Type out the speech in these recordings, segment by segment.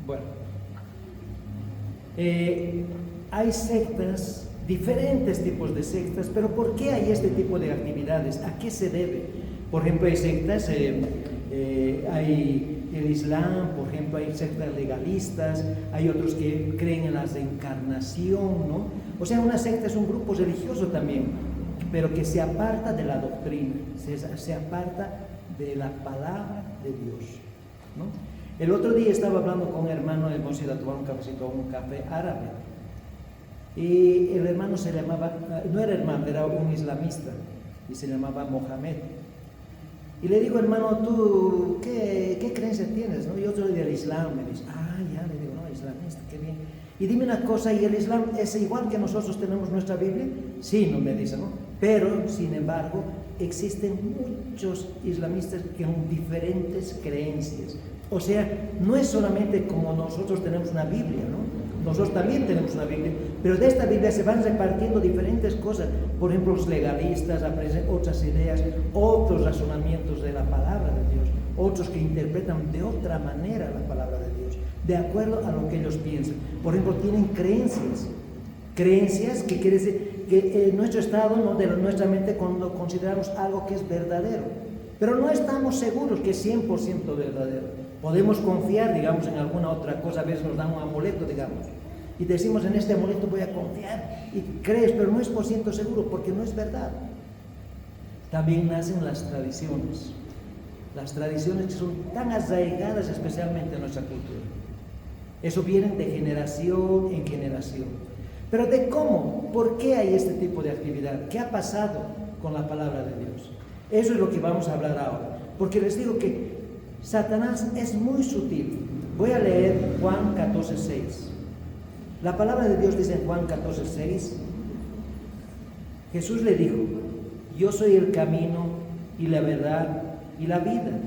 Bueno, hay sectas, diferentes tipos de sectas, pero ¿por qué hay este tipo de actividades? ¿A qué se debe? Por ejemplo, hay sectas, hay el Islam, por ejemplo, hay sectas legalistas, hay otros que creen en la reencarnación, ¿no? O sea, una secta es un grupo religioso también, pero que se aparta de la doctrina, se aparta de la palabra de Dios, ¿no? El otro día estaba hablando con un hermano, hemos ido a tomar un cafecito, un café árabe, y el hermano se llamaba, no era hermano, era un islamista, y se llamaba Mohamed. Y le digo, hermano, ¿tú qué creencia tienes? ¿No? Yo soy del Islam, me dice, ya, le digo, no, islamista, qué bien. Y dime una cosa, ¿y el Islam es igual que nosotros tenemos nuestra Biblia? Sí, no me dice, ¿no? Pero, sin embargo, existen muchos islamistas con diferentes creencias. O sea, no es solamente como nosotros tenemos una Biblia, ¿no? Nosotros también tenemos una Biblia, pero de esta Biblia se van repartiendo diferentes cosas. Por ejemplo, los legalistas aprenden otras ideas, otros razonamientos de la palabra de Dios, otros que interpretan de otra manera la palabra de Dios, de acuerdo a lo que ellos piensan. Por ejemplo, tienen creencias que quiere decir que en nuestro estado, ¿no?, de nuestra mente, cuando consideramos algo que es verdadero, pero no estamos seguros que es 100% verdadero. Podemos confiar, digamos, en alguna otra cosa. A veces nos dan un amuleto, digamos, y decimos, en este amuleto voy a confiar, y crees, pero no es por ciento seguro, porque no es verdad. También nacen las tradiciones que son tan arraigadas especialmente en nuestra cultura. Eso viene de generación en generación. Pero ¿de cómo? ¿Por qué hay este tipo de actividad? ¿Qué ha pasado con la palabra de Dios? Eso es lo que vamos a hablar ahora, porque les digo que Satanás es muy sutil. Voy a leer Juan 14:6. La palabra de Dios dice en Juan 14:6, Jesús le dijo, yo soy el camino y la verdad y la vida.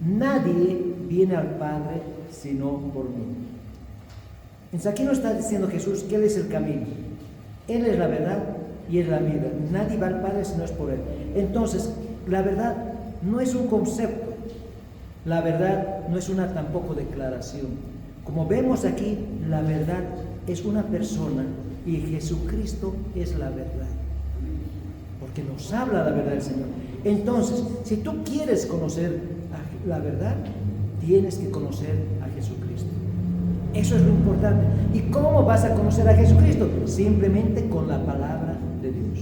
Nadie viene al Padre sino por mí. Entonces aquí nos está diciendo Jesús que Él es el camino, Él es la verdad y es la vida. Nadie va al Padre si no es por Él. Entonces, la verdad no es un concepto, la verdad no es una tampoco declaración. Como vemos aquí, la verdad es una persona y Jesucristo es la verdad, porque nos habla la verdad del Señor. Entonces, si tú quieres conocer la verdad, tienes que conocer a Jesucristo. Eso es lo importante. ¿Y cómo vas a conocer a Jesucristo? Simplemente con la palabra de Dios.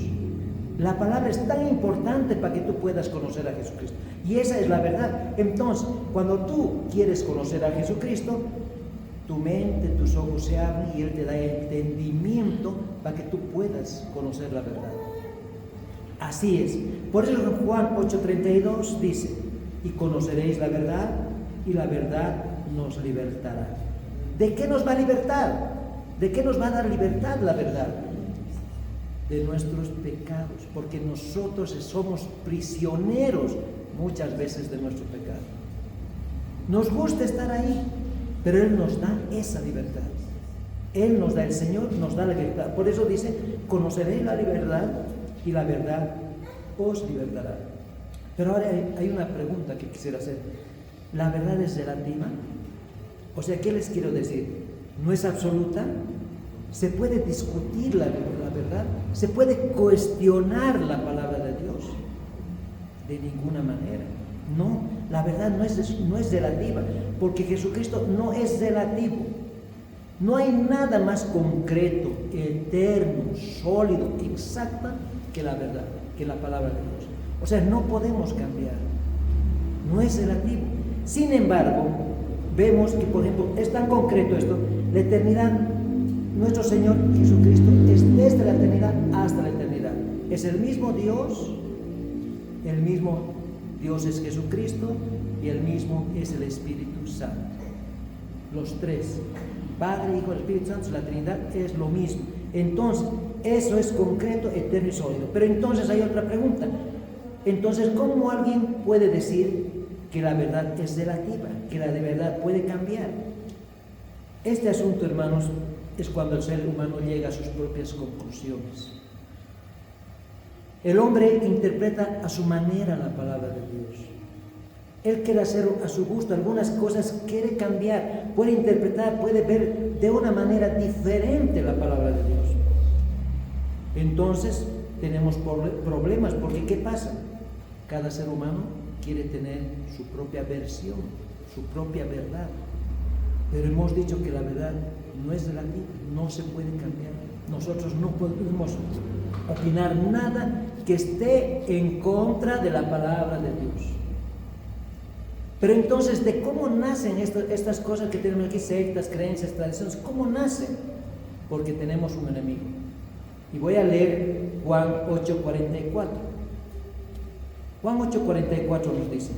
La palabra es tan importante para que tú puedas conocer a Jesucristo. Y esa es la verdad. Entonces, cuando tú quieres conocer a Jesucristo, tu mente, tus ojos se abren y Él te da entendimiento para que tú puedas conocer la verdad. Así es. Por eso Juan 8:32 dice, y conoceréis la verdad, y la verdad nos libertará. ¿De qué nos va a libertar? ¿De qué nos va a dar libertad la verdad? De nuestros pecados, porque nosotros somos prisioneros muchas veces de nuestro pecado. Nos gusta estar ahí, pero Él nos da esa libertad. Él nos da, el Señor nos da la libertad. Por eso dice, conoceréis la verdad y la verdad os libertará. Pero ahora hay una pregunta que quisiera hacer. ¿La verdad es relativa? O sea, ¿qué les quiero decir? ¿No es absoluta? ¿Se puede discutir la verdad? ¿Se puede cuestionar la palabra de Dios? De ninguna manera. No, la verdad no es relativa, porque Jesucristo no es relativo. No hay nada más concreto, eterno, sólido, exacta que la verdad, que la palabra de Dios. O sea, no podemos cambiar. No es relativo. Sin embargo, vemos que, por ejemplo, es tan concreto esto, la eternidad, nuestro Señor Jesucristo es desde la eternidad hasta la eternidad. Es el mismo Dios es Jesucristo y el mismo es el Espíritu Santo. Los tres, Padre, Hijo y Espíritu Santo, la Trinidad es lo mismo. Entonces, eso es concreto, eterno y sólido. Pero entonces hay otra pregunta. Entonces, ¿cómo alguien puede decir que la verdad es relativa, que la de verdad puede cambiar? Este asunto, hermanos, es cuando el ser humano llega a sus propias conclusiones. El hombre interpreta a su manera la palabra de Dios. Él quiere hacer a su gusto, algunas cosas quiere cambiar, puede interpretar, puede ver de una manera diferente la palabra de Dios. Entonces tenemos problemas, porque ¿qué pasa? Cada ser humano quiere tener su propia versión, su propia verdad. Pero hemos dicho que la verdad no es relativa, no se puede cambiar. Nosotros no podemos opinar nada que esté en contra de la palabra de Dios. Pero entonces, ¿de cómo nacen estas cosas que tenemos aquí, sectas, creencias, tradiciones? ¿Cómo nacen? Porque tenemos un enemigo. Y voy a leer Juan 8:44. Juan 8:44 nos dice: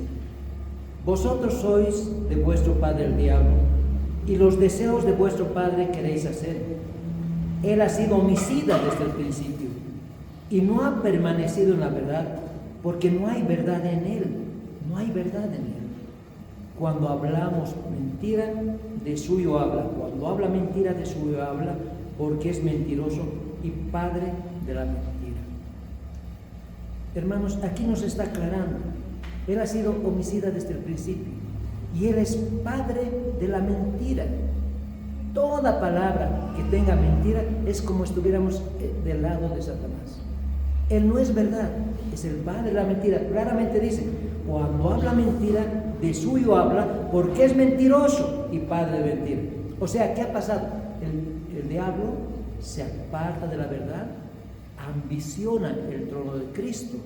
vosotros sois de vuestro padre el diablo, y los deseos de vuestro padre queréis hacer. Él ha sido homicida desde el principio, y no ha permanecido en la verdad, porque no hay verdad en él. No hay verdad en él. Cuando hablamos mentira, de suyo habla. Cuando habla mentira, de suyo habla, porque es mentiroso y padre de la mentira. Hermanos, aquí nos está aclarando. Él ha sido homicida desde el principio y él es padre de la mentira. Toda palabra que tenga mentira es como estuviéramos del lado de Satanás. Él no es verdad, es el padre de la mentira. Claramente dice, cuando habla mentira, de suyo habla, porque es mentiroso y padre de mentira. O sea, ¿qué ha pasado? El diablo se aparta de la verdad, ambiciona el trono de Cristo,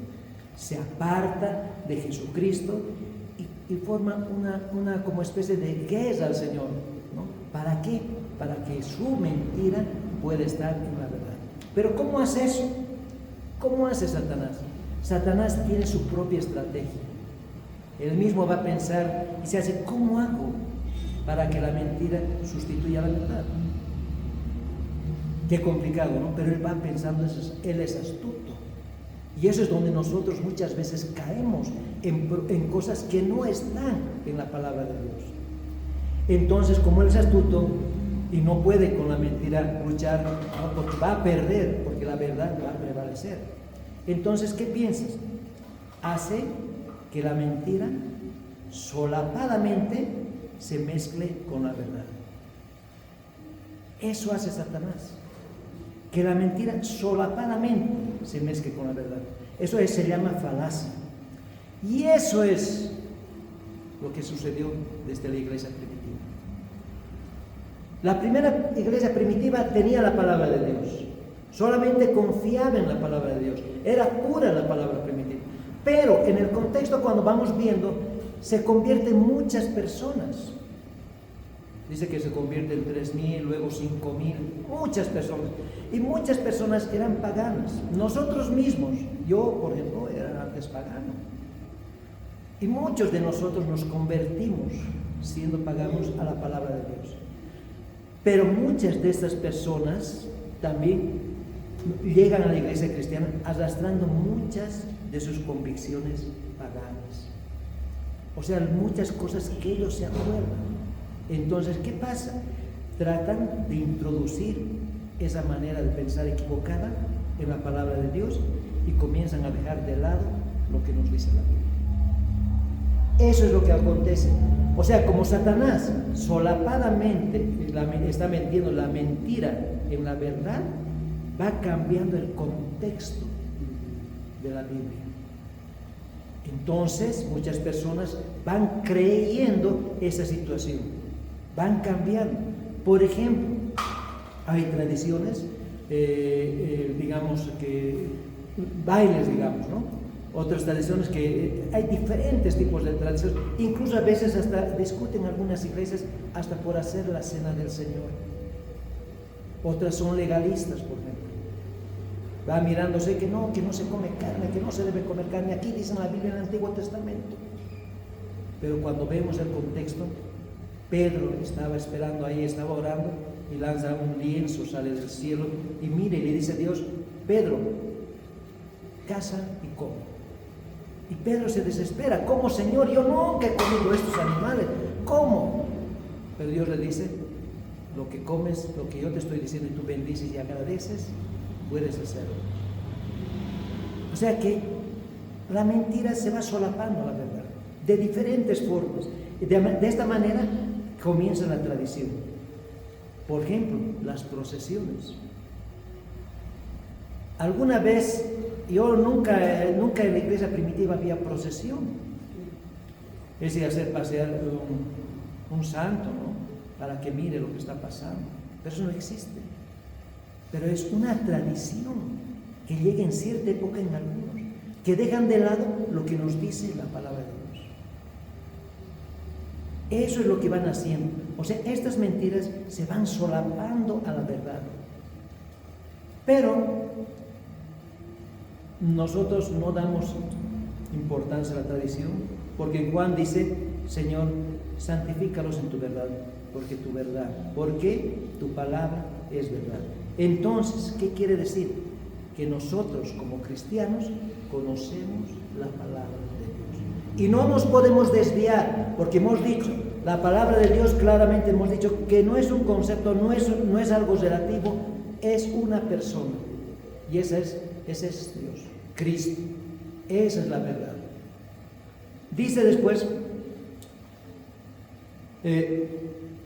se aparta de Jesucristo y forma una como especie de guerra al Señor, ¿no? ¿Para qué? Para que su mentira pueda estar en la verdad. Pero ¿cómo hace eso? ¿Cómo hace Satanás? Satanás tiene su propia estrategia. Él mismo va a pensar y se hace, ¿cómo hago para que la mentira sustituya la verdad? Qué complicado, ¿no? Pero él va pensando, él es astuto. Y eso es donde nosotros muchas veces caemos en cosas que no están en la palabra de Dios. Entonces, como él es astuto y no puede con la mentira luchar, ¿no? Porque va a perder, porque la verdad va a prevalecer. Entonces, ¿qué piensas? Hace que la mentira solapadamente se mezcle con la verdad. Eso hace Satanás, que la mentira solapadamente se mezcle con la verdad. Eso se llama falacia. Y eso es lo que sucedió desde la iglesia primitiva. La primera iglesia primitiva tenía la palabra de Dios, solamente confiaba en la palabra de Dios, era pura la palabra primitiva. Pero en el contexto, cuando vamos viendo, se convierten muchas personas. Dice que se convierten 3,000, luego 5,000, muchas personas. Y muchas personas eran paganas. Nosotros mismos, yo por ejemplo, era antes pagano. Y muchos de nosotros nos convertimos siendo paganos a la palabra de Dios. Pero muchas de estas personas también llegan a la iglesia cristiana arrastrando muchas de sus convicciones paganas. O sea, muchas cosas que ellos se acuerdan. Entonces, ¿qué pasa? Tratan de introducir esa manera de pensar equivocada en la palabra de Dios y comienzan a dejar de lado lo que nos dice la Biblia. Eso es lo que acontece. O sea, como Satanás solapadamente está metiendo la mentira en la verdad, va cambiando el contexto de la Biblia. Entonces, muchas personas van creyendo esa situación, van cambiando. Por ejemplo, hay tradiciones, digamos que bailes, digamos, ¿no? Otras tradiciones que hay diferentes tipos de tradiciones, incluso a veces hasta discuten algunas iglesias hasta por hacer la cena del Señor. Otras son legalistas, por ejemplo. Va mirándose que no se come carne, que no se debe comer carne. Aquí dice en la Biblia, en el Antiguo Testamento. Pero cuando vemos el contexto, Pedro estaba esperando ahí, estaba orando y lanza un lienzo, sale del cielo y mire y le dice a Dios, Pedro, caza y come. Y Pedro se desespera, ¿cómo, Señor? Yo nunca he comido estos animales, ¿cómo? Pero Dios le dice, lo que comes, lo que yo te estoy diciendo y tú bendices y agradeces, puedes hacerlo. O sea que la mentira se va solapando la verdad. de diferentes formas. De esta manera comienza la tradición. Por ejemplo, las procesiones. Alguna vez, nunca en la iglesia primitiva había procesión. Es decir, hacer pasear un santo, ¿no?, para que mire lo que está pasando. Pero eso no existe. Pero es una tradición que llega en cierta época en algunos, que dejan de lado lo que nos dice la palabra de Dios. Eso es lo que van haciendo. O sea, estas mentiras se van solapando a la verdad. Pero nosotros no damos importancia a la tradición, porque Juan dice: Señor, santifícalos en tu verdad, porque tu palabra es verdad. Entonces, ¿qué quiere decir? Que nosotros como cristianos conocemos la palabra de Dios y no nos podemos desviar, porque hemos dicho, la palabra de Dios claramente hemos dicho que no es un concepto, no es algo relativo, es una persona, y ese es Dios, Cristo. Esa es la verdad. Dice después, ¿qué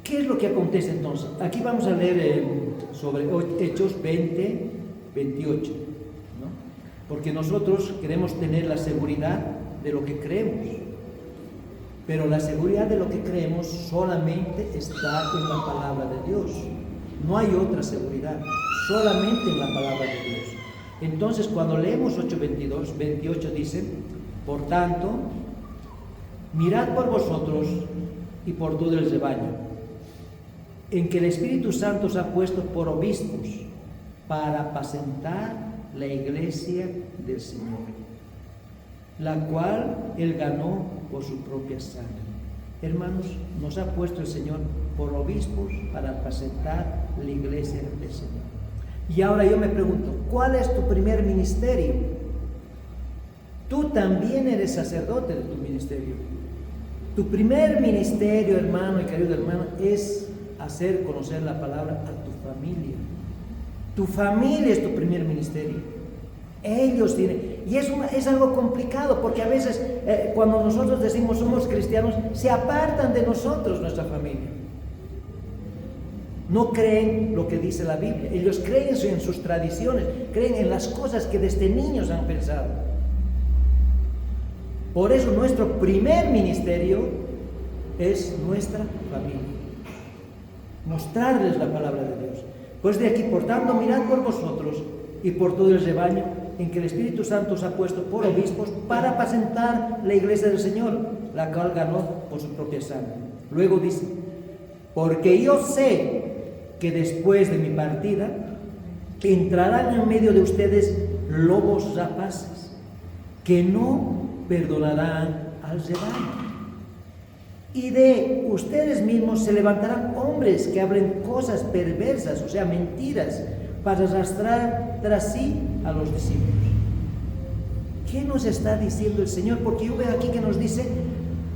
es lo que acontece entonces? Aquí vamos a leer sobre Hechos 20, 28, ¿no? Porque nosotros queremos tener la seguridad de lo que creemos, pero la seguridad de lo que creemos solamente está en la palabra de Dios. No hay otra seguridad, solamente en la palabra de Dios. Entonces, cuando leemos 8:22, 28 dice: por tanto, mirad por vosotros y por todo el rebaño, en que el Espíritu Santo os ha puesto por obispos para apacentar la iglesia del Señor, la cual Él ganó por su propia sangre. Hermanos, nos ha puesto el Señor por obispos para apacentar la iglesia del Señor. Y ahora yo me pregunto, ¿cuál es tu primer ministerio? Tú también eres sacerdote de tu ministerio. Tu primer ministerio, hermano y querido hermano, es hacer conocer la palabra a tu familia. Tu familia es tu primer ministerio. Ellos tienen, y es algo complicado, porque a veces cuando nosotros decimos somos cristianos, se apartan de nosotros nuestra familia. No creen lo que dice la Biblia. Ellos creen en sus tradiciones, creen en las cosas que desde niños han pensado. Por eso nuestro primer ministerio es nuestra familia. Mostrarles la palabra de Dios. Pues de aquí, por tanto, mirad por vosotros y por todo el rebaño en que el Espíritu Santo os ha puesto por obispos para apacentar la iglesia del Señor, la cual ganó por su propia sangre. Luego dice: porque yo sé que después de mi partida entrarán en medio de ustedes lobos rapaces, que no perdonarán al rebaño. Y de ustedes mismos se levantarán hombres que hablen cosas perversas, o sea, mentiras, para arrastrar tras sí a los discípulos. ¿Qué nos está diciendo el Señor? Porque yo veo aquí que nos dice,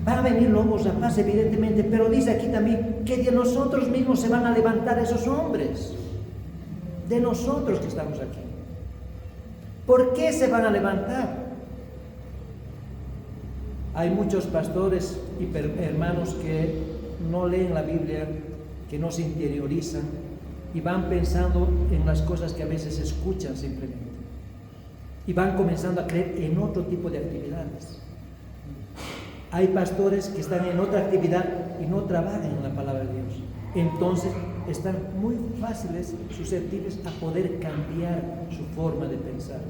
van a venir lobos rapaces, evidentemente, pero dice aquí también que de nosotros mismos se van a levantar esos hombres, de nosotros que estamos aquí. ¿Por qué se van a levantar? Hay muchos pastores y hermanos que no leen la Biblia, que no se interiorizan y van pensando en las cosas que a veces escuchan simplemente. Y van comenzando a creer en otro tipo de actividades. Hay pastores que están en otra actividad y no trabajan en la palabra de Dios. Entonces están muy fáciles, susceptibles a poder cambiar su forma de pensar.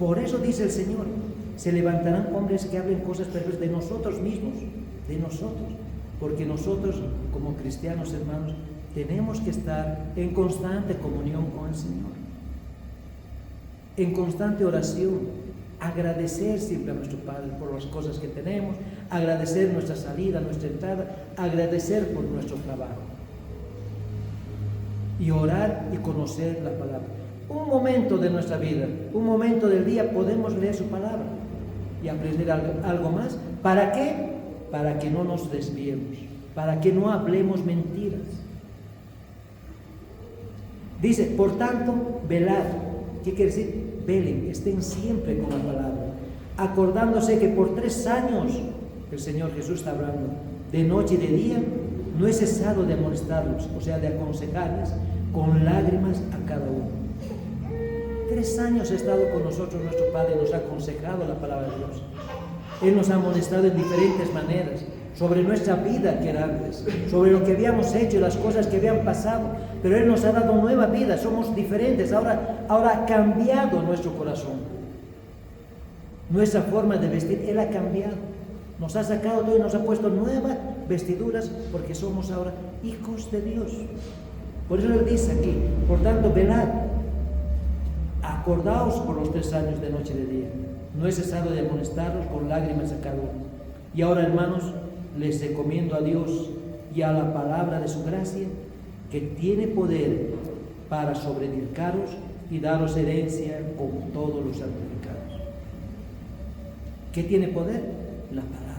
Por eso dice el Señor, se levantarán hombres que hablen cosas perversas de nosotros mismos, de nosotros, porque nosotros como cristianos, hermanos, tenemos que estar en constante comunión con el Señor, en constante oración, agradecer siempre a nuestro Padre por las cosas que tenemos, agradecer nuestra salida, nuestra entrada, agradecer por nuestro trabajo y orar y conocer la palabra. Un momento de nuestra vida, un momento del día podemos leer su palabra y aprender algo más. ¿Para qué? Para que no nos desviemos, para que no hablemos mentiras. Dice, por tanto, velad. ¿Qué quiere decir? Velen, estén siempre con la palabra, acordándose que por 3 años el Señor Jesús está hablando, de noche y de día, no he cesado de amonestarlos, o sea, de aconsejarles con lágrimas a cada uno. 3 años ha estado con nosotros nuestro Padre, nos ha aconsejado la palabra de Dios. Él nos ha amonestado en diferentes maneras sobre nuestra vida que era antes, sobre lo que habíamos hecho y las cosas que habían pasado, pero Él nos ha dado nueva vida, somos diferentes, ahora ha cambiado nuestro corazón, nuestra forma de vestir, Él ha cambiado, nos ha sacado todo y nos ha puesto nuevas vestiduras porque somos ahora hijos de Dios. Por eso Él dice aquí, por tanto, velad, acordaos por los 3 años de noche y de día, no he cesado de amonestarlos con lágrimas a cada uno. Y ahora, hermanos, les recomiendo a Dios y a la palabra de su gracia, que tiene poder para sobreedificaros y daros herencia con todos los santificados. ¿Qué tiene poder? La palabra.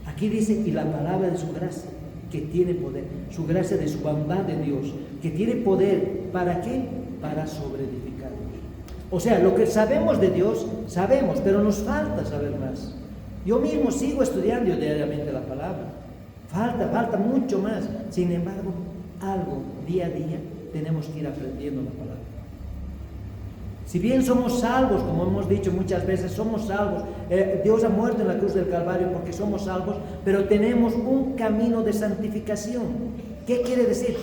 Aquí dice, y la palabra de su gracia, que tiene poder, su gracia de su bondad de Dios, que tiene poder, ¿para qué? Para sobreedificarnos. O sea, lo que sabemos de Dios, sabemos, pero nos falta saber más. Yo mismo sigo estudiando diariamente la palabra. Falta mucho más. Sin embargo, algo día a día tenemos que ir aprendiendo la palabra. Si bien somos salvos, como hemos dicho muchas veces, somos salvos. Dios ha muerto en la cruz del Calvario porque somos salvos, pero tenemos un camino de santificación. ¿Qué quiere decir?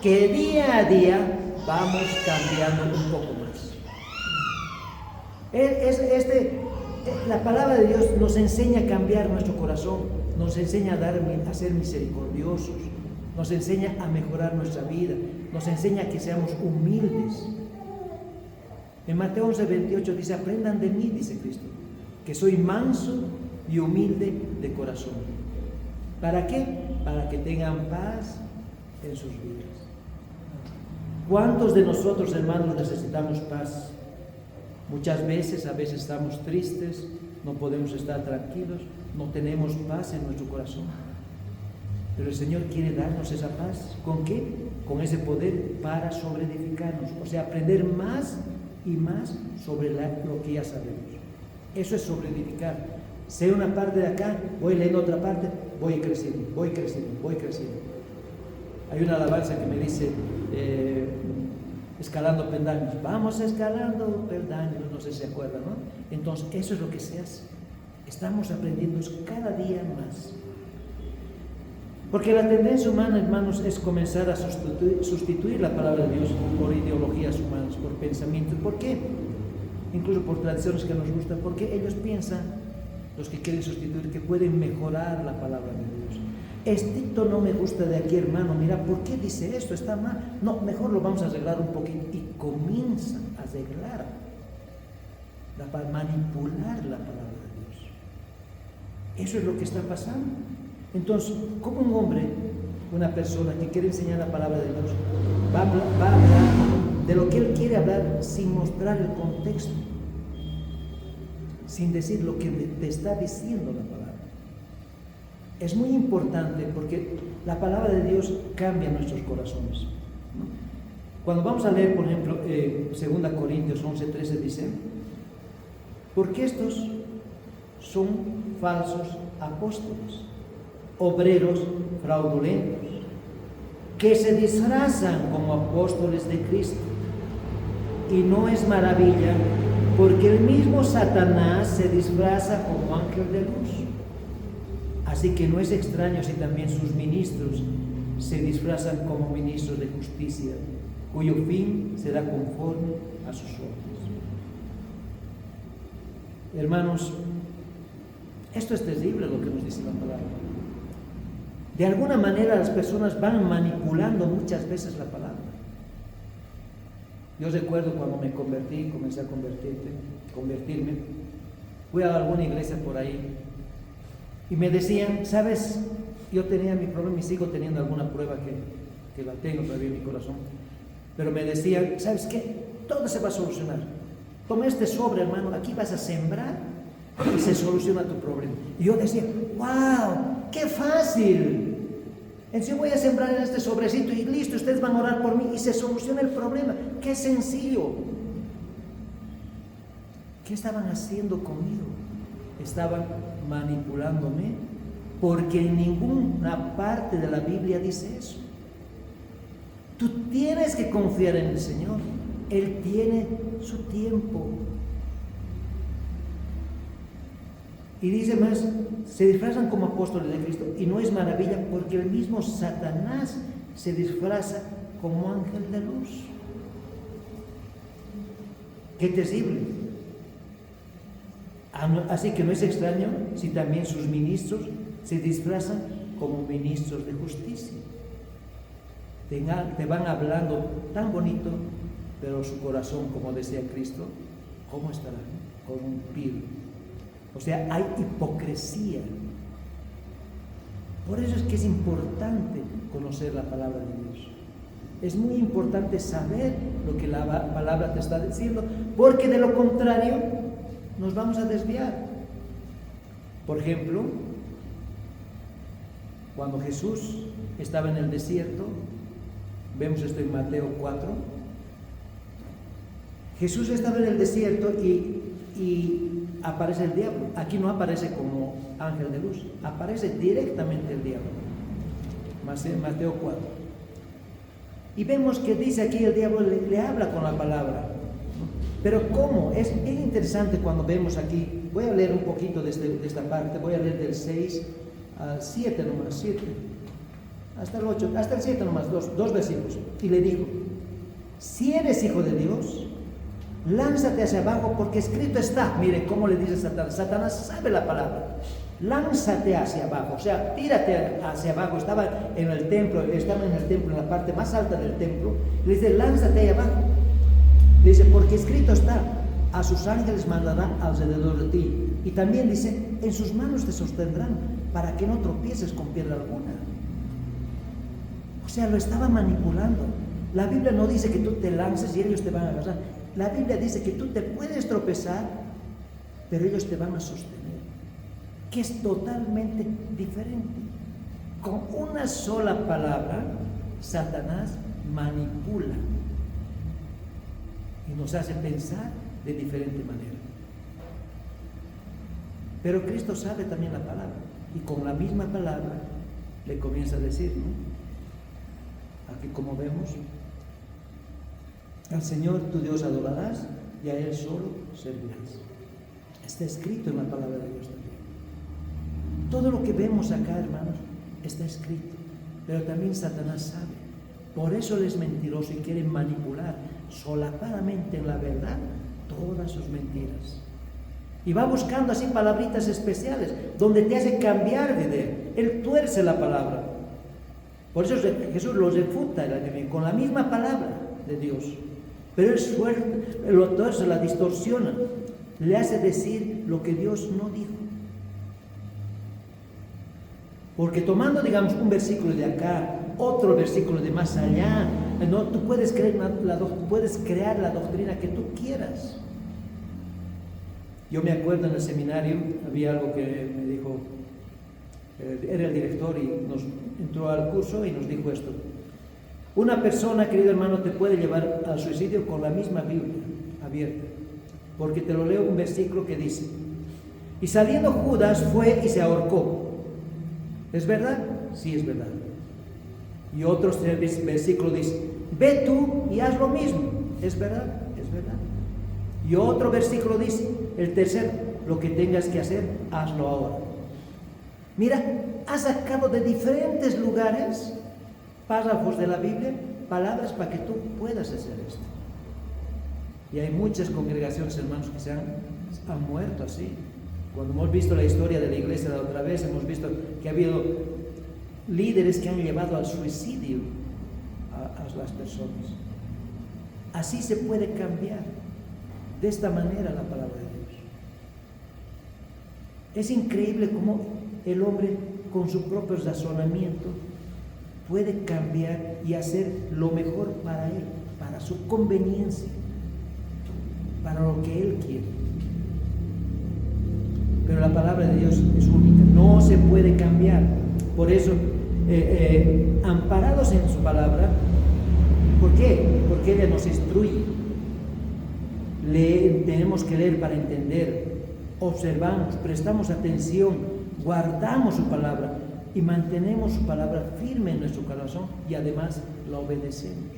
Que día a día vamos cambiando un poco más. La palabra de Dios nos enseña a cambiar nuestro corazón, nos enseña a ser misericordiosos, nos enseña a mejorar nuestra vida, nos enseña a que seamos humildes. En Mateo 11:28 dice, aprendan de mí, dice Cristo, que soy manso y humilde de corazón. ¿Para qué? Para que tengan paz en sus vidas. ¿Cuántos de nosotros, hermanos, necesitamos paz? Muchas veces, a veces estamos tristes, no podemos estar tranquilos, no tenemos paz en nuestro corazón. Pero el Señor quiere darnos esa paz. ¿Con qué? Con ese poder para sobreedificarnos. O sea, aprender más y más sobre lo que ya sabemos. Eso es sobreedificar. Sé una parte de acá, voy leyendo otra parte, voy creciendo. Hay una alabanza que me dice... escalando peldaños, vamos escalando peldaños, no sé si se acuerdan, ¿no? Entonces, eso es lo que se hace. Estamos aprendiendo cada día más. Porque la tendencia humana, hermanos, es comenzar a sustituir la palabra de Dios por ideologías humanas, por pensamientos. ¿Por qué? Incluso por tradiciones que nos gustan, porque ellos piensan, los que quieren sustituir, que pueden mejorar la palabra de Dios. Esto no me gusta de aquí, hermano, mira, ¿por qué dice esto? Está mal. No, mejor lo vamos a arreglar un poquito. Y comienzan a arreglar, manipular la palabra de Dios. Eso es lo que está pasando. Entonces, como un hombre, una persona que quiere enseñar la palabra de Dios, va a hablar de lo que él quiere hablar sin mostrar el contexto, sin decir lo que te está diciendo la palabra. Es muy importante porque la palabra de Dios cambia nuestros corazones, ¿no? Cuando vamos a leer, por ejemplo, 2 Corintios 11:13 dice, porque estos son falsos apóstoles, obreros fraudulentos, que se disfrazan como apóstoles de Cristo. Y no es maravilla, porque el mismo Satanás se disfraza como ángel de luz. Así que no es extraño si también sus ministros se disfrazan como ministros de justicia, cuyo fin será conforme a sus obras. Hermanos, esto es terrible lo que nos dice la palabra. De alguna manera las personas van manipulando muchas veces la palabra. Yo recuerdo cuando me convertí, comencé a convertirme, fui a alguna iglesia por ahí y me decían, ¿sabes? Yo tenía mi problema y sigo teniendo alguna prueba que la tengo todavía en mi corazón, pero me decían, ¿sabes qué? Todo se va a solucionar. Toma este sobre, hermano, aquí vas a sembrar y se soluciona tu problema. Y yo decía, ¡wow! ¡Qué fácil! Entonces yo voy a sembrar en este sobrecito y listo, ustedes van a orar por mí y se soluciona el problema. ¡Qué sencillo! ¿Qué estaban haciendo conmigo? Estaban manipulándome porque en ninguna parte de la Biblia dice eso. Tú tienes que confiar en el Señor. Él tiene su tiempo. Y dice más, se disfrazan como apóstoles de Cristo. Y no es maravilla, porque el mismo Satanás se disfraza como ángel de luz. ¡Qué terrible! Así que no es extraño si también sus ministros se disfrazan como ministros de justicia. Te van hablando tan bonito, pero su corazón, como decía Cristo, ¿cómo estará? Corrompido. O sea, hay hipocresía. Por eso es que es importante conocer la palabra de Dios. Es muy importante saber lo que la palabra te está diciendo, porque de lo contrario nos vamos a desviar. Por ejemplo, cuando Jesús estaba en el desierto, vemos esto en Mateo 4, Jesús estaba en el desierto y aparece el diablo. Aquí no aparece como ángel de luz, aparece directamente el diablo. Mateo 4. Y vemos que dice aquí el diablo le habla con la palabra. Pero ¿cómo? Es bien interesante cuando vemos aquí. Voy a leer un poquito de esta parte. Voy a leer del 6 al 7 nomás, 7. Hasta el 8, hasta el 7 nomás, dos versículos. Y le dijo, si eres hijo de Dios, lánzate hacia abajo, porque escrito está. Mire cómo le dice Satanás. Satanás sabe la palabra. Lánzate hacia abajo, o sea, tírate hacia abajo. Estaba en el templo, en la parte más alta del templo. Le dice, lánzate ahí abajo. Le dice, porque escrito está, a sus ángeles mandará alrededor de ti. Y también dice, en sus manos te sostendrán, para que no tropieces con piedra alguna. O sea, lo estaba manipulando. La Biblia no dice que tú te lances y ellos te van a agarrar. La Biblia dice que tú te puedes tropezar, pero ellos te van a sostener. Que es totalmente diferente. Con una sola palabra, Satanás manipula y nos hace pensar de diferente manera. Pero Cristo sabe también la palabra, y con la misma palabra le comienza a decir, ¿no? Aquí, como vemos, al Señor tu Dios adorarás y a Él solo servirás. Está escrito en la palabra de Dios también. Todo lo que vemos acá, hermanos, está escrito. Pero también Satanás sabe. Por eso Él es mentiroso y quiere manipular solapadamente en la verdad todas sus mentiras. Y va buscando así palabritas especiales donde te hace cambiar de idea. Él tuerce la palabra. Por eso Jesús lo refuta con la misma palabra de Dios. Pero Él lo tuerce, la distorsiona. Le hace decir lo que Dios no dijo. Porque tomando, digamos, un versículo de acá, otro versículo de más allá, no, tú puedes crear la doctrina que tú quieras. Yo me acuerdo en el seminario, había algo que me dijo, era el director y nos entró al curso y nos dijo esto. Una persona, querido hermano, te puede llevar al suicidio con la misma Biblia abierta. Porque te lo leo un versículo que dice, y saliendo Judas fue y se ahorcó. ¿Es verdad? Sí, es verdad. Y otro versículo dice, ve tú y haz lo mismo. ¿Es verdad? Es verdad. Y otro versículo dice, el tercero, lo que tengas que hacer, hazlo ahora. Mira, ha sacado de diferentes lugares, párrafos de la Biblia, palabras para que tú puedas hacer esto. Y hay muchas congregaciones, hermanos, que han muerto así. Cuando hemos visto la historia de la iglesia de otra vez, hemos visto que ha habido líderes que han llevado al suicidio a las personas. Así se puede cambiar de esta manera la palabra de Dios. Es increíble cómo el hombre con su propio razonamiento puede cambiar y hacer lo mejor para él, para su conveniencia, para lo que él quiere. Pero la palabra de Dios es única, no se puede cambiar. Por eso, amparados en su palabra, ¿por qué? Porque ella nos instruye. Tenemos que leer para entender, observamos, prestamos atención, guardamos su palabra y mantenemos su palabra firme en nuestro corazón y además la obedecemos.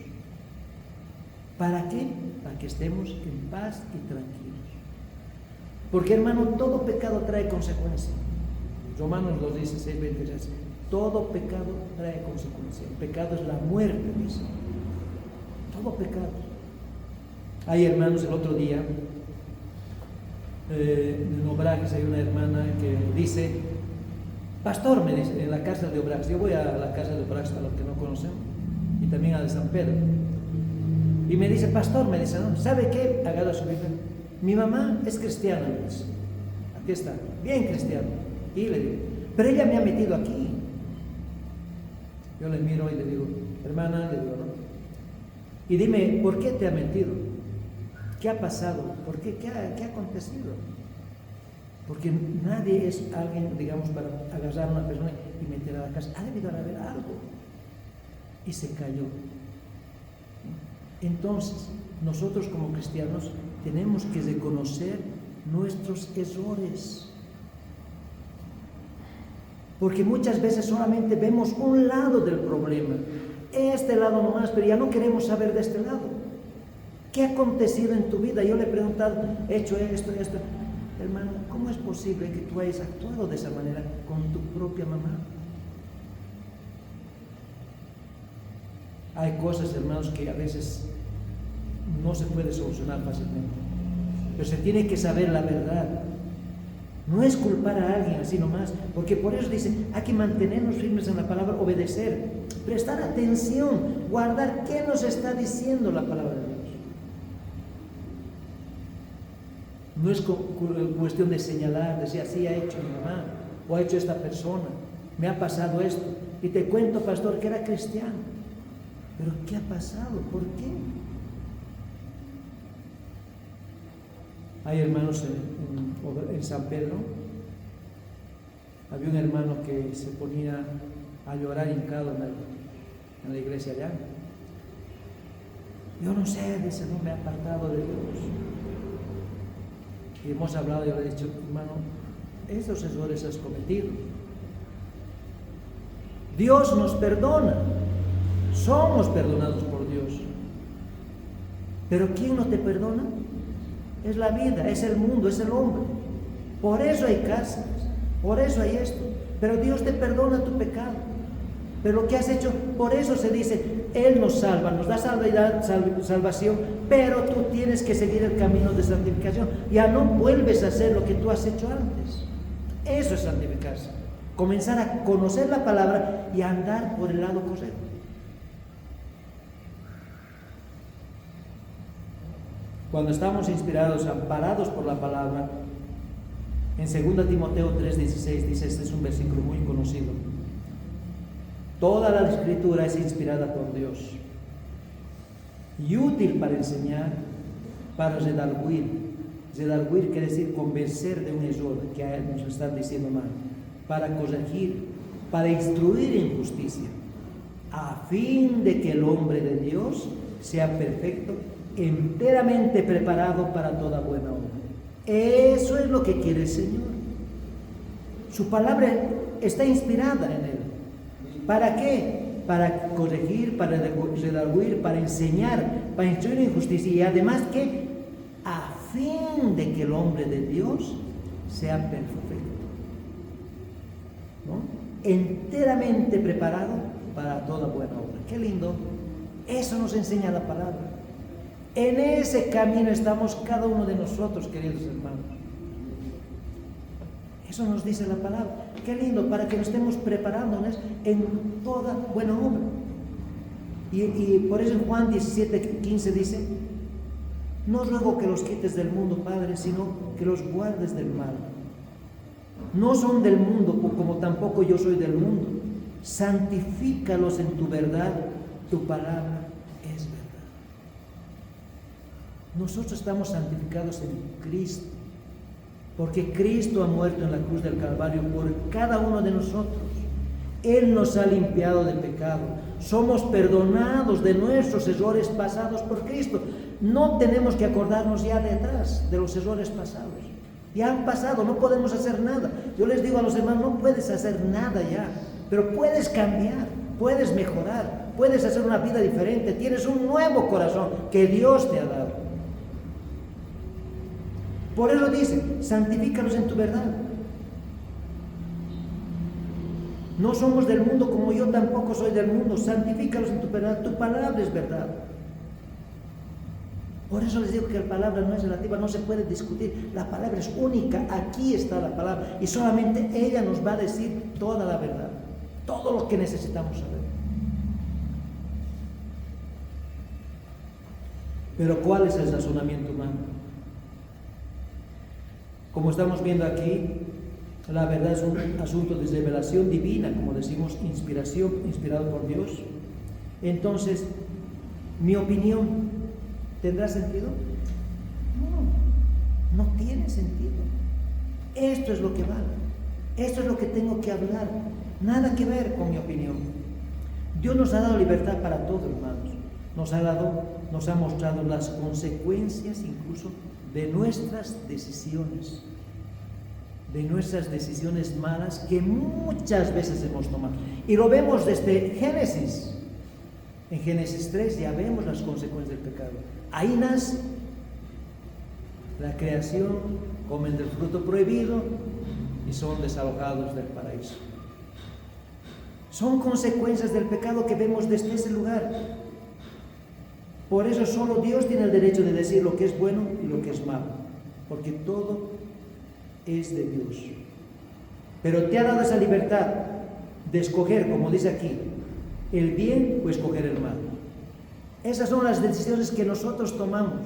¿Para qué? Para que estemos en paz y tranquilos. Porque, hermano, todo pecado trae consecuencias. Romanos lo dice 6:23. Todo pecado trae consecuencias. El pecado es la muerte, dice. Todo pecado. Hay hermanos, el otro día en Obrajes hay una hermana que dice: pastor, me dice, en la casa de Obrajes, yo voy a la casa de Obrajes a los que no conocemos, y también a la de San Pedro, y me dice: pastor, me dice, ¿no? ¿Sabe qué? Agarra su Biblia. Mi mamá es cristiana, me dice. Aquí está, bien cristiana. Y le digo: pero ella me ha metido aquí. Yo le miro y le digo: hermana, le digo, ¿no? Y dime, ¿por qué te ha metido? ¿Qué ha pasado? ¿Por qué? ¿Qué ha acontecido? Porque nadie es alguien, digamos, para agarrar a una persona y meter a la casa. Ha debido haber algo. Y se cayó. Entonces, nosotros como cristianos tenemos que reconocer nuestros errores. Porque muchas veces solamente vemos un lado del problema. Este lado nomás, pero ya no queremos saber de este lado. ¿Qué ha acontecido en tu vida? Yo le he preguntado: he hecho esto. Hermano, ¿cómo es posible que tú hayas actuado de esa manera con tu propia mamá? Hay cosas, hermanos, que a veces no se puede solucionar fácilmente, pero se tiene que saber la verdad. No es culpar a alguien así nomás, porque por eso dice: hay que mantenernos firmes en la palabra, obedecer, prestar atención, guardar qué nos está diciendo la palabra de Dios. No es cuestión de señalar, decir: así ha hecho mi mamá, o ha hecho esta persona, me ha pasado esto. Y te cuento, pastor, que era cristiano. Pero ¿qué ha pasado? ¿Por qué? Hay hermanos en San Pedro. Había un hermano que se ponía a llorar hincado en la iglesia allá. Yo no sé, dice, no me he apartado de Dios. Y hemos hablado, yo le he dicho: hermano, esos errores has cometido. Dios nos perdona, somos perdonados por Dios. Pero ¿quién no te perdona? Es la vida, es el mundo, es el hombre. Por eso hay cárceles, por eso hay esto. Pero Dios te perdona tu pecado. Pero ¿qué has hecho? Por eso se dice: Él nos salva, nos da salvación, pero tú tienes que seguir el camino de santificación. Ya no vuelves a hacer lo que tú has hecho antes. Eso es santificarse. Comenzar a conocer la palabra y a andar por el lado correcto. Cuando estamos inspirados, amparados por la palabra, en 2 Timoteo 3:16 dice, este es un versículo muy conocido: toda la escritura es inspirada por Dios y útil para enseñar, para redarguir. Redarguir quiere decir convencer de un error que nos están diciendo mal, para corregir, para instruir en justicia, a fin de que el hombre de Dios sea perfecto, enteramente preparado para toda buena obra. Eso es lo que quiere el Señor. Su palabra está inspirada en Él. ¿Para qué? Para corregir, para redarguir, para enseñar, para instruir en justicia, y además que a fin de que el hombre de Dios sea perfecto, ¿no? Enteramente preparado para toda buena obra. Qué lindo. Eso nos enseña la palabra. En ese camino estamos cada uno de nosotros, queridos hermanos. Eso nos dice la palabra. Qué lindo, para que nos estemos preparándonos en toda buena obra. Y por eso en Juan 17:15 dice: no ruego que los quites del mundo, Padre, sino que los guardes del mal. No son del mundo, como tampoco yo soy del mundo. Santifícalos en tu verdad, tu palabra es verdad. Nosotros estamos santificados en Cristo, porque Cristo ha muerto en la cruz del Calvario por cada uno de nosotros. Él nos ha limpiado de pecado. Somos perdonados de nuestros errores pasados por Cristo. No tenemos que acordarnos ya de atrás, de los errores pasados. Ya han pasado, no podemos hacer nada. Yo les digo a los hermanos, no puedes hacer nada ya, pero puedes cambiar, puedes mejorar, puedes hacer una vida diferente. Tienes un nuevo corazón que Dios te ha dado. Por eso dice, santifícalos en tu verdad. No somos del mundo como yo tampoco soy del mundo. Santifícalos en tu verdad. Tu palabra es verdad. Por eso les digo que la palabra no es relativa, no se puede discutir. La palabra es única. Aquí está la palabra. Y solamente ella nos va a decir toda la verdad. Todo lo que necesitamos saber. Pero ¿cuál es el razonamiento humano? Como estamos viendo aquí, la verdad es un asunto de revelación divina, como decimos, inspiración, inspirado por Dios. Entonces, mi opinión, ¿tendrá sentido? No, no tiene sentido. Esto es lo que vale. Esto es lo que tengo que hablar. Nada que ver con mi opinión. Dios nos ha dado libertad para todo, hermanos. Nos ha mostrado las consecuencias incluso de nuestras decisiones. De nuestras decisiones malas que muchas veces hemos tomado. Y lo vemos desde Génesis. En Génesis 3 ya vemos las consecuencias del pecado. Ahí nace la creación, comen del fruto prohibido y son desalojados del paraíso. Son consecuencias del pecado que vemos desde ese lugar. Por eso solo Dios tiene el derecho de decir lo que es bueno y lo que es malo, porque todo es de Dios. Pero te ha dado esa libertad de escoger, como dice aquí, el bien o escoger el mal. Esas son las decisiones que nosotros tomamos.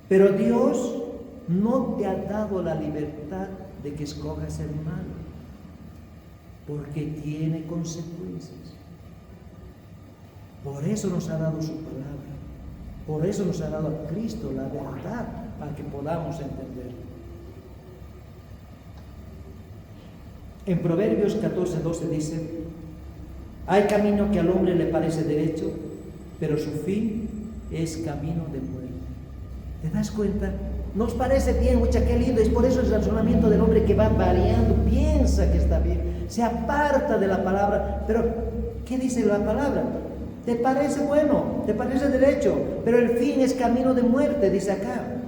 Pero Dios no te ha dado la libertad de que escojas el mal, porque tiene consecuencias. Por eso nos ha dado su palabra. Por eso nos ha dado a Cristo la verdad, para que podamos entender. En Proverbios 14:12 dice: hay camino que al hombre le parece derecho, pero su fin es camino de muerte. ¿Te das cuenta? Nos parece bien, mucha, qué lindo. Es por eso el razonamiento del hombre que va variando, piensa que está bien, se aparta de la palabra. Pero, ¿qué dice la palabra? Te parece bueno, te parece derecho, pero el fin es camino de muerte, dice acá.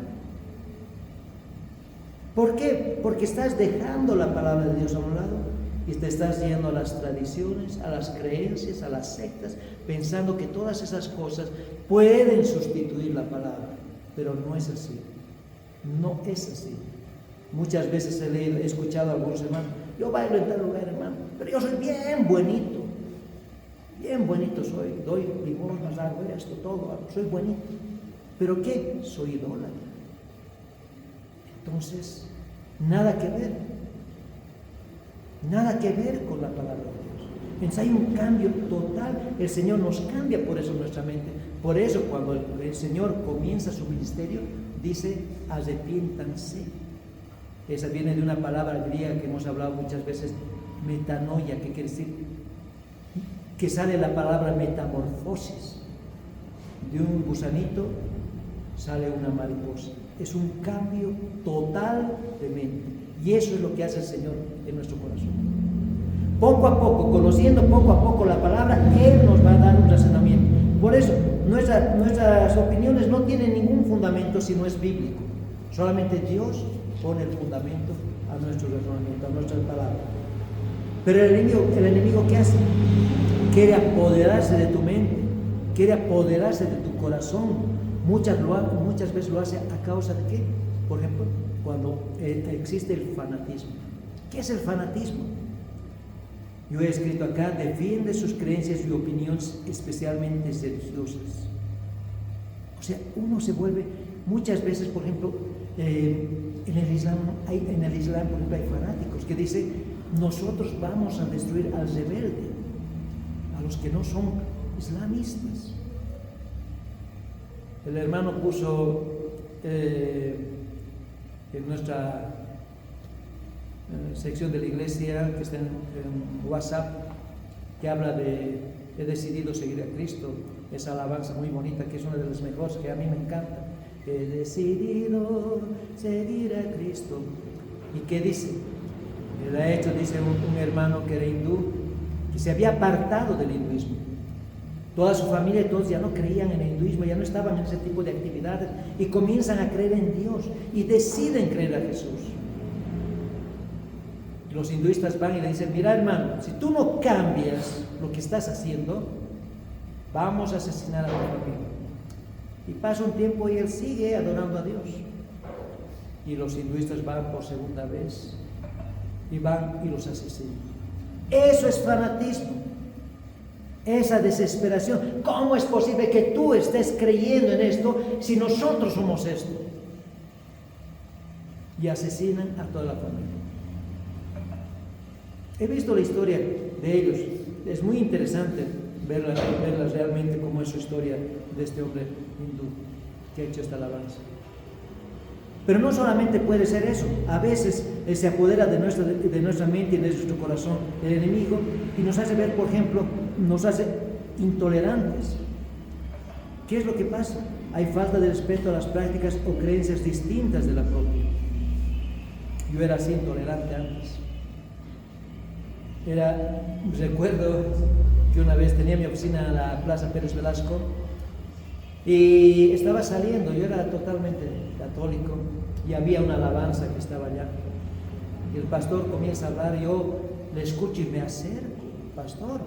¿Por qué? Porque estás dejando la palabra de Dios a un lado y te estás yendo a las tradiciones, a las creencias, a las sectas, pensando que todas esas cosas pueden sustituir la palabra, pero no es así. No es así. Muchas veces he escuchado a algunos hermanos: yo bailo en tal lugar, hermano, pero yo soy bien bonito soy, doy limosnas, hago esto, todo, soy bonito. ¿Pero qué? Soy idólatra. Entonces, nada que ver con la palabra de Dios. Entonces hay un cambio total. El Señor nos cambia por eso nuestra mente. Por eso cuando el Señor comienza su ministerio, dice: arrepiéntanse. Esa viene de una palabra griega que hemos hablado muchas veces, metanoia, que quiere decir que sale la palabra metamorfosis. De un gusanito sale una mariposa. Es un cambio total de mente. Y eso es lo que hace el Señor en nuestro corazón. Poco a poco, conociendo poco a poco la palabra, Él nos va a dar un razonamiento. Por eso, nuestras opiniones no tienen ningún fundamento si no es bíblico. Solamente Dios pone el fundamento a nuestro razonamiento, a nuestras palabras. Pero el enemigo, ¿qué hace? Quiere apoderarse de tu mente, quiere apoderarse de tu corazón. Muchas veces lo hace a causa de ¿qué? Por ejemplo, cuando existe el fanatismo. ¿Qué es el fanatismo? Yo he escrito acá: defiende sus creencias y opiniones, especialmente religiosas. O sea, uno se vuelve, muchas veces, por ejemplo, en el Islam, por ejemplo, hay fanáticos que dicen: nosotros vamos a destruir al rebelde, a los que no son islamistas. El hermano puso en nuestra sección de la iglesia, que está en WhatsApp, que habla de: he decidido seguir a Cristo. Esa alabanza muy bonita, que es una de las mejores, que a mí me encanta. he decidido seguir a Cristo. ¿Y qué dice? Él ha hecho, dice un hermano que era hindú, que se había apartado del hinduismo. Toda su familia y todos ya no creían en el hinduismo, ya no estaban en ese tipo de actividades y comienzan a creer en Dios y deciden creer a Jesús. Y los hinduistas van y le dicen, mira hermano, si tú no cambias lo que estás haciendo, vamos a asesinar a tu familia. Y pasa un tiempo y él sigue adorando a Dios. Y los hinduistas van por segunda vez y van y los asesinan. Eso es fanatismo, esa desesperación. ¿Cómo es posible que tú estés creyendo en esto si nosotros somos esto? Y asesinan a toda la familia. He visto la historia de ellos, es muy interesante verla realmente, cómo es su historia de este hombre hindú que ha hecho esta alabanza. Pero no solamente puede ser eso, a veces se apodera de nuestra mente y de nuestro corazón el enemigo y nos hace ver, por ejemplo, nos hace intolerantes. ¿Qué es lo que pasa? Hay falta de respeto a las prácticas o creencias distintas de la propia. Yo era así intolerante antes. Recuerdo que una vez tenía mi oficina en la Plaza Pérez Velasco y estaba saliendo, yo era totalmente católico y había una alabanza que estaba allá y el pastor comienza a hablar, yo le escucho y me acerco, pastor,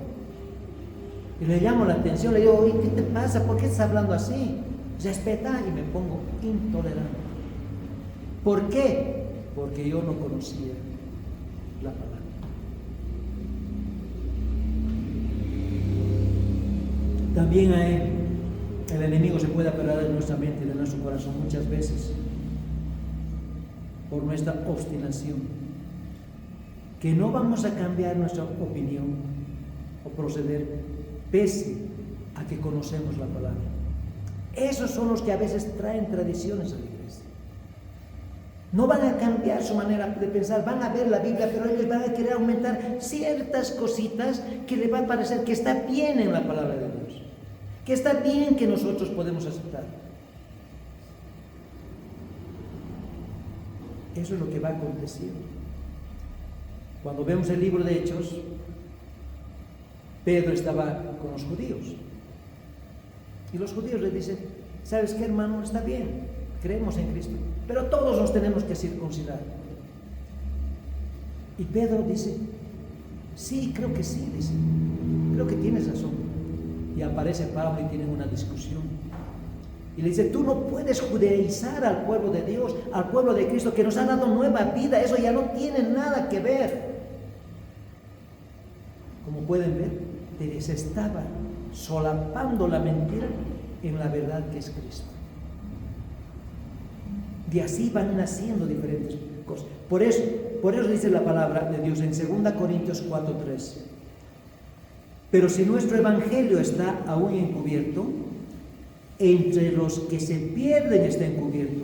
y le llamo la atención, le digo, oye, ¿qué te pasa? ¿Por qué estás hablando así? Respeta, y me pongo intolerante. ¿Por qué? Porque yo no conocía la palabra. También el enemigo se puede apelar de nuestra mente y de nuestro corazón muchas veces por nuestra obstinación, que no vamos a cambiar nuestra opinión o proceder pese a que conocemos la palabra. Esos son los que a veces traen tradiciones a la iglesia. No van a cambiar su manera de pensar, van a ver la Biblia, pero ellos van a querer aumentar ciertas cositas que les va a parecer que está bien en la palabra de Dios, que está bien, que nosotros podemos aceptar. Eso es lo que va aconteciendo. Cuando vemos el libro de Hechos, Pedro estaba con los judíos y los judíos le dicen, ¿sabes qué, hermano? Está bien, creemos en Cristo, pero todos nos tenemos que circuncidar. Y Pedro dice, sí, creo que sí, dice, creo que tienes razón. Y aparece Pablo y tienen una discusión. Y le dice, tú no puedes judaizar al pueblo de Dios, al pueblo de Cristo, que nos ha dado nueva vida, eso ya no tiene nada que ver. Como pueden ver, se estaba solapando la mentira en la verdad que es Cristo. Y así van naciendo diferentes cosas. Por eso dice la palabra de Dios en 2 Corintios 4:3. Pero si nuestro evangelio está aún encubierto, entre los que se pierden está encubierto,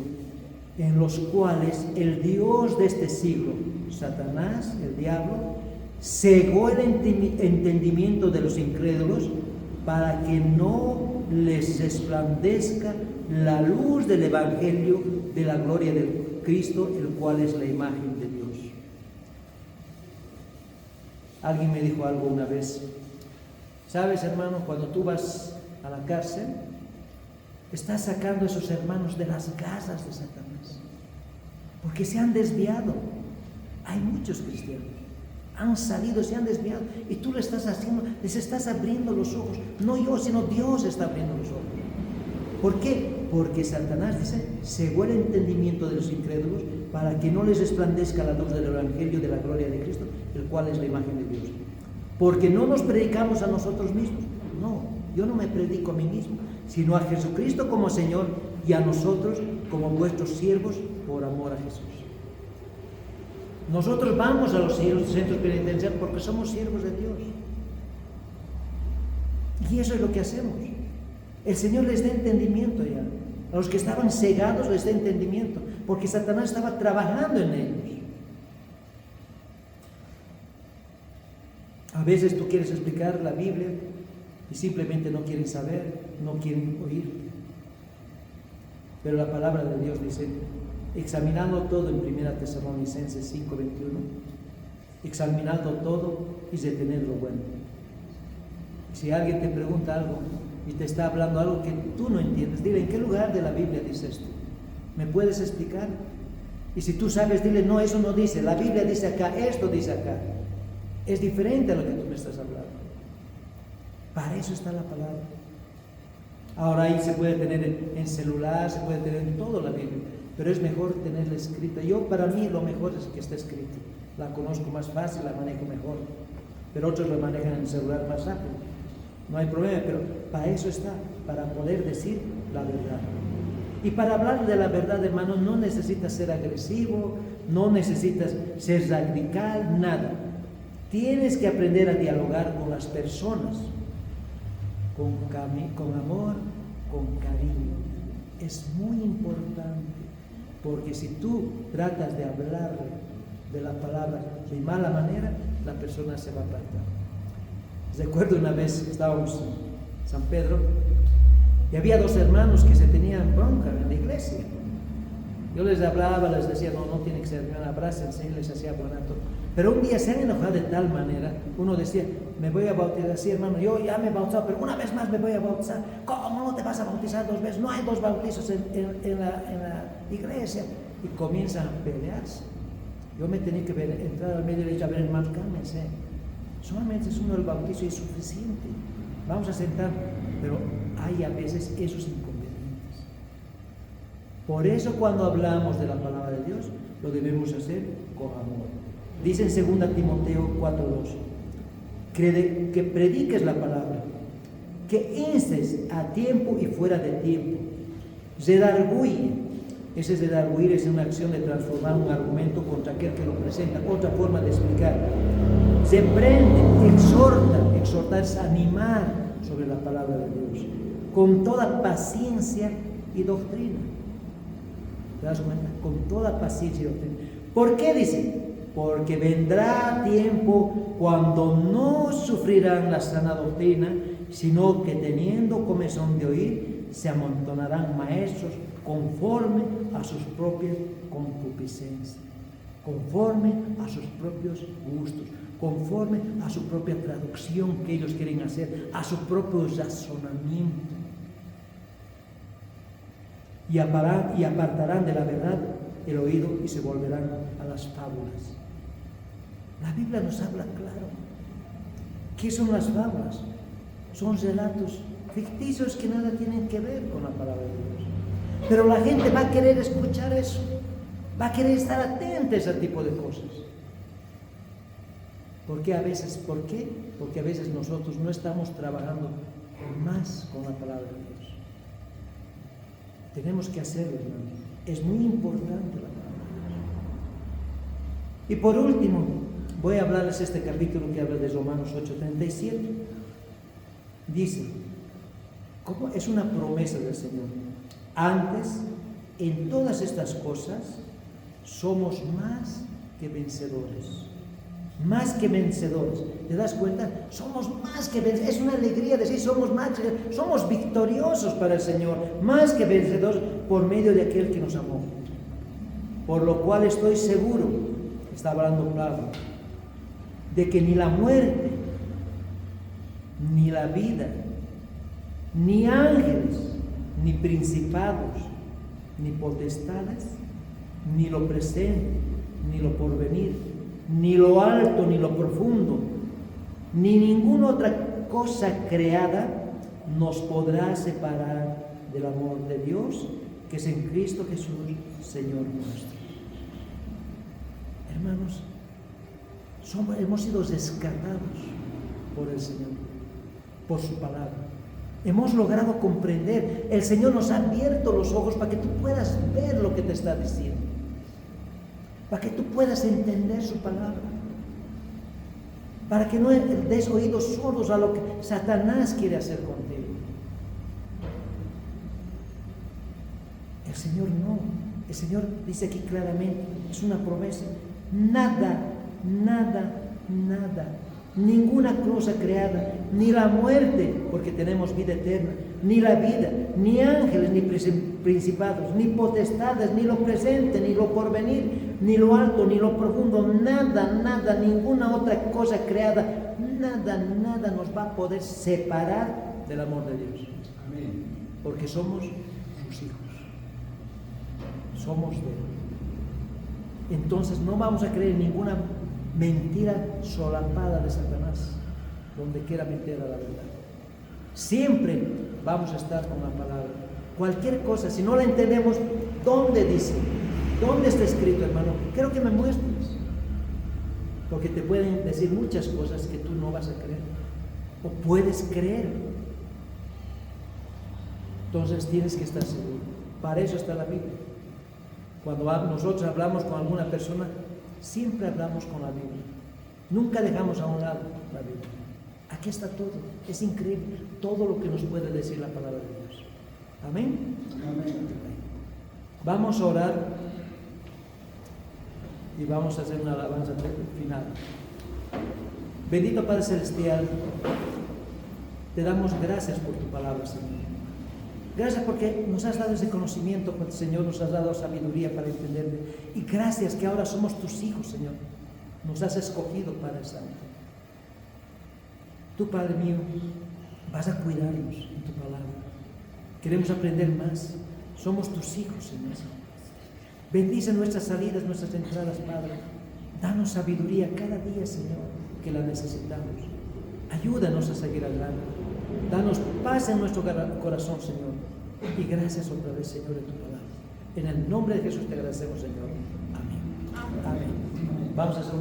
en los cuales el Dios de este siglo, Satanás, el diablo, cegó el entendimiento de los incrédulos para que no les resplandezca la luz del evangelio de la gloria de Cristo, el cual es la imagen de Dios. Alguien me dijo algo una vez, ¿sabes, hermano? Cuando tú vas a la cárcel, estás sacando a esos hermanos de las garras de Satanás, porque se han desviado. Hay muchos cristianos, han salido, se han desviado, y tú lo estás haciendo, les estás abriendo los ojos. No yo, sino Dios está abriendo los ojos. ¿Por qué? Porque Satanás, dice, cegó el entendimiento de los incrédulos para que no les resplandezca la luz del evangelio de la gloria de Cristo, el cual es la imagen de Dios. Porque no nos predicamos a nosotros mismos. No, yo no me predico a mí mismo, sino a Jesucristo como Señor y a nosotros como vuestros siervos por amor a Jesús. Nosotros vamos a los centros penitenciarios porque somos siervos de Dios. Y eso es lo que hacemos. El Señor les da entendimiento ya. A los que estaban cegados les da entendimiento, porque Satanás estaba trabajando en ellos. A veces tú quieres explicar la Biblia y simplemente no quieren saber, no quieren oír. Pero la palabra de Dios dice, examinando todo en 1 Tesalonicenses 5:21, examinando todo y retener lo bueno. Si alguien te pregunta algo y te está hablando algo que tú no entiendes, dile, ¿en qué lugar de la Biblia dice esto? ¿Me puedes explicar? Y si tú sabes, dile, no, eso no dice, la Biblia dice acá, esto dice acá. Es diferente a lo que tú me estás hablando. Para eso está la palabra. Ahora ahí se puede tener en celular, se puede tener en todo la Biblia, pero es mejor tenerla escrita. Para mí lo mejor es que esté escrita. La conozco más fácil, la manejo mejor. Pero otros la manejan en el celular más rápido. No hay problema, pero para eso está, para poder decir la verdad. Y para hablar de la verdad, hermano, no necesitas ser agresivo, no necesitas ser radical, nada. Tienes que aprender a dialogar con las personas, con amor, con cariño. Es muy importante, porque si tú tratas de hablarle de la palabra de mala manera, la persona se va a apartar. Recuerdo una vez estábamos en San Pedro y había dos hermanos que se tenían bronca en la iglesia. Yo les hablaba, les decía, no tiene que ser, abrácense, les hacía bonato. Pero un día se han enojado de tal manera, uno decía, me voy a bautizar, sí hermano, yo ya me he bautizado, pero una vez más me voy a bautizar. ¿Cómo no te vas a bautizar 2 veces? No hay 2 bautizos en la iglesia. Y comienzan a pelearse. Yo me tenía que entrar al medio y le dije, a ver hermano, cálmense. Solamente es uno el bautizo y es suficiente. Vamos a sentar, pero hay a veces esos inconvenientes. Por eso cuando hablamos de la palabra de Dios, lo debemos hacer con amor. Dice en 2 Timoteo 4:2, que prediques la palabra, que instes a tiempo y fuera de tiempo. Redarguye. Ese redarguir es una acción de transformar un argumento contra aquel que lo presenta. Otra forma de explicar. Se prende, exhortar es animar sobre la palabra de Dios, con toda paciencia y doctrina. ¿Te das cuenta? Con toda paciencia y doctrina. ¿Por qué dice? Porque vendrá tiempo cuando no sufrirán la sana doctrina, sino que teniendo comezón de oír, se amontonarán maestros conforme a sus propias concupiscencias, conforme a sus propios gustos, conforme a su propia traducción que ellos quieren hacer, a su propio razonamiento. Y apartarán de la verdad el oído y se volverán a las fábulas. La Biblia nos habla claro. ¿Qué son las fábulas? Son relatos ficticios que nada tienen que ver con la palabra de Dios. Pero la gente va a querer escuchar eso, va a querer estar atenta a ese tipo de cosas. ¿Por qué? Porque a veces nosotros no estamos trabajando más con la palabra de Dios. Tenemos que hacerlo, hermano. Es muy importante la palabra de Dios. Y por último, voy a hablarles este capítulo que habla de Romanos 8:37. Dice, ¿cómo? Es una promesa del Señor. Antes, en todas estas cosas, somos más que vencedores. Más que vencedores. ¿Te das cuenta? Somos más que vencedores. Es una alegría decir somos victoriosos para el Señor, más que vencedores por medio de aquel que nos amó. Por lo cual estoy seguro, está hablando Pablo, de que ni la muerte, ni la vida, ni ángeles, ni principados, ni potestades, ni lo presente, ni lo porvenir, ni lo alto, ni lo profundo, ni ninguna otra cosa creada nos podrá separar del amor de Dios, que es en Cristo Jesús, Señor nuestro. Hermanos, hemos sido rescatados por el Señor, por su palabra. Hemos logrado comprender. El Señor nos ha abierto los ojos para que tú puedas ver lo que te está diciendo, para que tú puedas entender su palabra, para que no des oídos sordos a lo que Satanás quiere hacer contigo. El Señor no. El Señor dice aquí claramente, es una promesa. Nada, ninguna cosa creada, ni la muerte, porque tenemos vida eterna, ni la vida, ni ángeles, ni principados, ni potestades, ni lo presente, ni lo porvenir, ni lo alto, ni lo profundo, nada, ninguna otra cosa creada, nada nos va a poder separar del amor de Dios. Amén. Porque somos sus hijos. Somos de Él. Entonces no vamos a creer en ninguna mentira solapada de Satanás, donde quiera meter a la verdad. Siempre vamos a estar con la palabra. Cualquier cosa, si no la entendemos, ¿dónde dice? ¿Dónde está escrito, hermano? Quiero que me muestres. Porque te pueden decir muchas cosas que tú no vas a creer. O puedes creer. Entonces tienes que estar seguro. Para eso está la Biblia. Cuando nosotros hablamos con alguna persona, siempre hablamos con la Biblia. Nunca dejamos a un lado la Biblia. Aquí está todo. Es increíble todo lo que nos puede decir la palabra de Dios. Amén. Amén. Vamos a orar y vamos a hacer una alabanza final. Bendito Padre Celestial, te damos gracias por tu palabra, Señor. Gracias porque nos has dado ese conocimiento, Señor, nos has dado sabiduría para entenderle. Y gracias que ahora somos tus hijos, Señor. Nos has escogido, Padre Santo. Tú, Padre mío, vas a cuidarnos en tu palabra. Queremos aprender más. Somos tus hijos, Señor. Bendice nuestras salidas, nuestras entradas, Padre. Danos sabiduría cada día, Señor, que la necesitamos. Ayúdanos a seguir adelante. Danos paz en nuestro corazón, Señor. Y gracias otra vez, Señor, en tu palabra. En el nombre de Jesús te agradecemos, Señor. Amén. Amén. Vamos a hacer